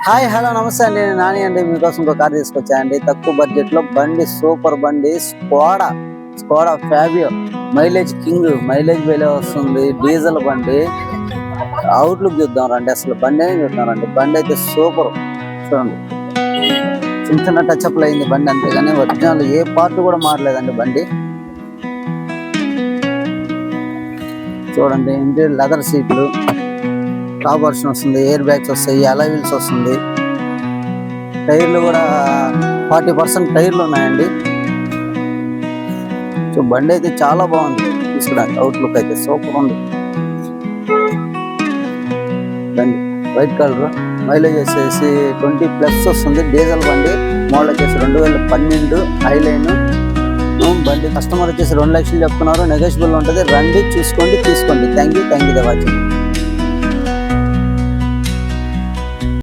Hi hello నమస్తే అండి, నేను నాని అండి. మీకోసం ఒక కార్ తీసుకొచ్చా అండి. తక్కువ బడ్జెట్ లో బండి, సూపర్ బండి, స్కోడా ఫ్యాబియో. మైలేజ్ కింగ్, మైలేజ్ వేలే వస్తుంది. డీజిల్ బండి. అవుట్లుక్ చూద్దాం రండి, అసలు బండి ఏం చూద్దాం రండి. బండి అయితే సూపర్. చూడండి, చిన్న చిన్న టచ్అప్లు అయింది బండి, అంతేగాని ఒరిజినల్ ఏ పార్ట్ కూడా మారలేదండి బండి. చూడండి, ఇంటి లెదర్ సీట్లు, టాప్ వర్షన్ వస్తుంది, ఎయిర్ బ్యాగ్స్ వస్తాయి, అలాయ్ వీల్స్ వస్తుంది. టైర్లు కూడా 40% టైర్లు ఉన్నాయండి. సో బండి అయితే చాలా బాగుంది తీసుకోవడానికి. అవుట్లుక్ అయితే సూపర్ ఉంది బండి. వైట్ కలర్, మైలేజ్ వచ్చేసి 20+ వస్తుంది. డీజిల్ బండి, మోడల్ వచ్చేసి 2012 హైలైన్ బండి. కస్టమర్ వచ్చేసి 2 లక్షలు చెప్తున్నారు, నెగోషియబుల్ ఉంటుంది. రండి, చూసుకోండి, తీసుకోండి. Thank you the watching.